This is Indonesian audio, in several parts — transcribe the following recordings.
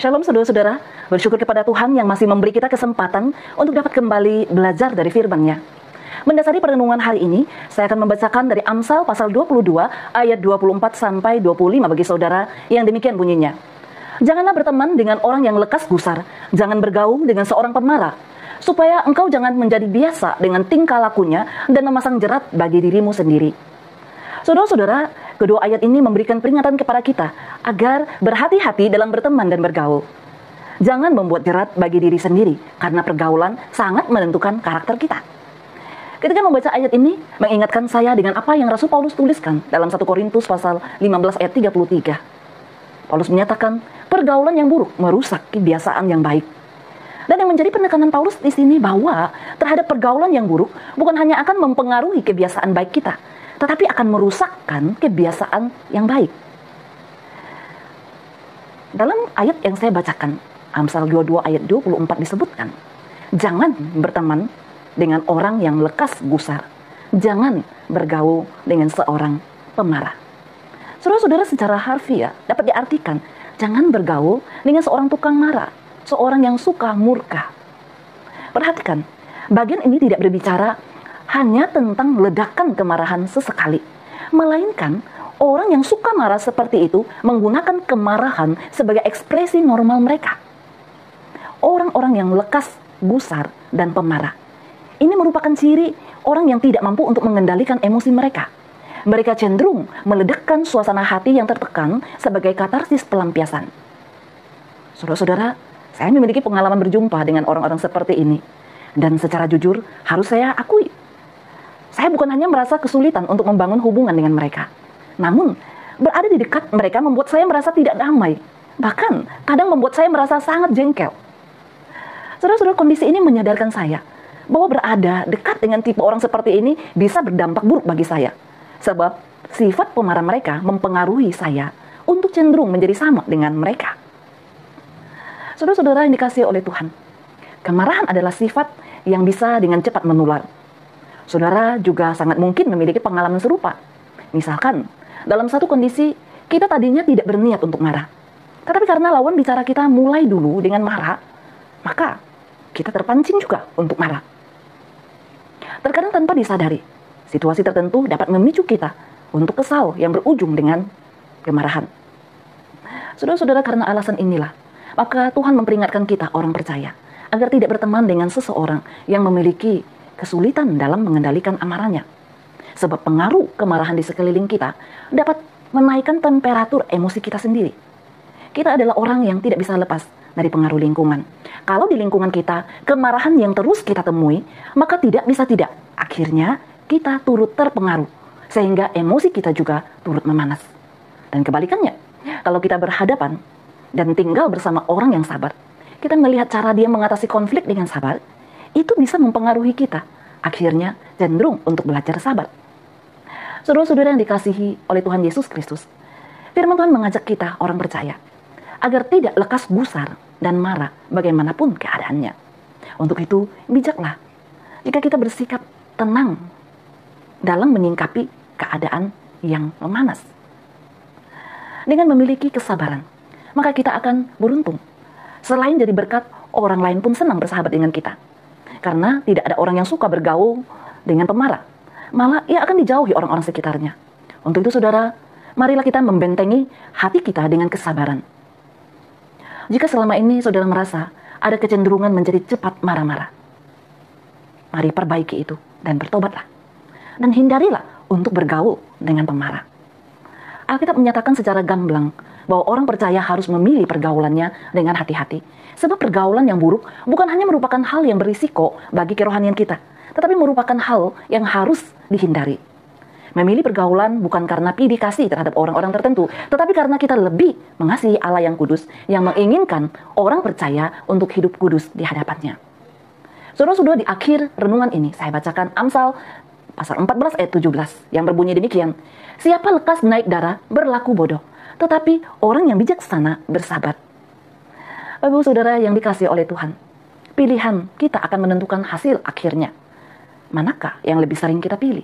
Shalom saudara-saudara, bersyukur kepada Tuhan yang masih memberi kita kesempatan untuk dapat kembali belajar dari firman-Nya. Mendasari perenungan hari ini, saya akan membacakan dari Amsal pasal 22 ayat 24 sampai 25 bagi saudara yang demikian bunyinya. Janganlah berteman dengan orang yang lekas gusar, jangan bergaul dengan seorang pemarah, supaya engkau jangan menjadi biasa dengan tingkah lakunya dan memasang jerat bagi dirimu sendiri. Saudara-saudara, kedua ayat ini memberikan peringatan kepada kita agar berhati-hati dalam berteman dan bergaul. Jangan membuat jerat bagi diri sendiri, karena pergaulan sangat menentukan karakter kita. Ketika membaca ayat ini, mengingatkan saya dengan apa yang Rasul Paulus tuliskan dalam 1 Korintus pasal 15 ayat 33. Paulus menyatakan, pergaulan yang buruk merusak kebiasaan yang baik. Dan yang menjadi penekanan Paulus di sini bahwa terhadap pergaulan yang buruk bukan hanya akan mempengaruhi kebiasaan baik kita, tetapi akan merusakkan kebiasaan yang baik. Dalam ayat yang saya bacakan, Amsal 22 ayat 24 disebutkan, jangan berteman dengan orang yang lekas gusar, jangan bergaul dengan seorang pemarah. Saudara-saudara, secara harfiah dapat diartikan, jangan bergaul dengan seorang tukang marah, seorang yang suka murka. Perhatikan, bagian ini tidak berbicara hanya tentang ledakan kemarahan sesekali, melainkan orang yang suka marah seperti itu menggunakan kemarahan sebagai ekspresi normal mereka. Orang-orang yang lekas, gusar, dan pemarah ini merupakan ciri orang yang tidak mampu untuk mengendalikan emosi mereka. Mereka cenderung meledakkan suasana hati yang tertekan sebagai katarsis pelampiasan. Saudara-saudara, saya memiliki pengalaman berjumpa dengan orang-orang seperti ini, dan secara jujur harus saya akui, saya bukan hanya merasa kesulitan untuk membangun hubungan dengan mereka, namun berada di dekat mereka membuat saya merasa tidak damai. Bahkan kadang membuat saya merasa sangat jengkel. Saudara-saudara, kondisi ini menyadarkan saya bahwa berada dekat dengan tipe orang seperti ini bisa berdampak buruk bagi saya. Sebab sifat pemarah mereka mempengaruhi saya untuk cenderung menjadi sama dengan mereka. Saudara-saudara yang dikasihi oleh Tuhan, kemarahan adalah sifat yang bisa dengan cepat menular. Saudara juga sangat mungkin memiliki pengalaman serupa. Misalkan, dalam satu kondisi, kita tadinya tidak berniat untuk marah. Tetapi karena lawan bicara kita mulai dulu dengan marah, maka kita terpancing juga untuk marah. Terkadang tanpa disadari, situasi tertentu dapat memicu kita untuk kesal yang berujung dengan kemarahan. Saudara-saudara, karena alasan inilah, maka Tuhan memperingatkan kita orang percaya agar tidak berteman dengan seseorang yang memiliki kesulitan dalam mengendalikan amarahnya. Sebab pengaruh kemarahan di sekeliling kita dapat menaikkan temperatur emosi kita sendiri. Kita adalah orang yang tidak bisa lepas dari pengaruh lingkungan. Kalau di lingkungan kita, kemarahan yang terus kita temui, maka tidak bisa tidak. Akhirnya kita turut terpengaruh, sehingga emosi kita juga turut memanas. Dan kebalikannya, kalau kita berhadapan dan tinggal bersama orang yang sabar, kita melihat cara dia mengatasi konflik dengan sabar, itu bisa mempengaruhi kita. Akhirnya cenderung untuk belajar sabar. Saudara-saudara yang dikasihi oleh Tuhan Yesus Kristus, firman Tuhan mengajak kita orang percaya agar tidak lekas gusar dan marah bagaimanapun keadaannya. Untuk itu, bijaklah jika kita bersikap tenang dalam menyingkapi keadaan yang memanas. Dengan memiliki kesabaran, maka kita akan beruntung. Selain jadi berkat, orang lain pun senang bersahabat dengan kita. Karena tidak ada orang yang suka bergaul dengan pemarah. Malah ia akan dijauhi orang-orang sekitarnya. Untuk itu saudara, marilah kita membentengi hati kita dengan kesabaran. Jika selama ini saudara merasa ada kecenderungan menjadi cepat marah-marah, mari perbaiki itu dan bertobatlah. Dan hindarilah untuk bergaul dengan pemarah. Alkitab menyatakan secara gamblang bahwa orang percaya harus memilih pergaulannya dengan hati-hati. Sebab pergaulan yang buruk bukan hanya merupakan hal yang berisiko bagi kerohanian kita, tetapi merupakan hal yang harus dihindari. Memilih pergaulan bukan karena pilih kasih terhadap orang-orang tertentu, tetapi karena kita lebih mengasihi Allah yang kudus, yang menginginkan orang percaya untuk hidup kudus di hadapannya. Saudara-saudara, di akhir renungan ini saya bacakan Amsal pasal 14 ayat 17 yang berbunyi demikian. Siapa lekas naik darah berlaku bodoh, tetapi orang yang bijaksana bersabar. Bapak saudara yang dikasihi oleh Tuhan, pilihan kita akan menentukan hasil akhirnya. Manakah yang lebih sering kita pilih?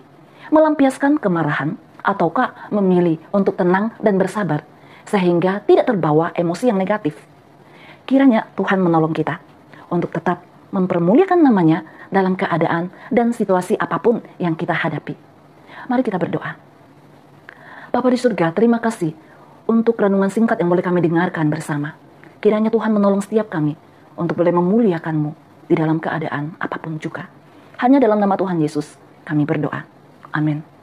Melampiaskan kemarahan ataukah memilih untuk tenang dan bersabar sehingga tidak terbawa emosi yang negatif? Kiranya Tuhan menolong kita untuk tetap mempermuliakan namanya dalam keadaan dan situasi apapun yang kita hadapi. Mari kita berdoa. Bapa di surga, terima kasih untuk renungan singkat yang boleh kami dengarkan bersama. Kiranya Tuhan menolong setiap kami untuk boleh memuliakan-Mu di dalam keadaan apapun juga. Hanya dalam nama Tuhan Yesus kami berdoa. Amin.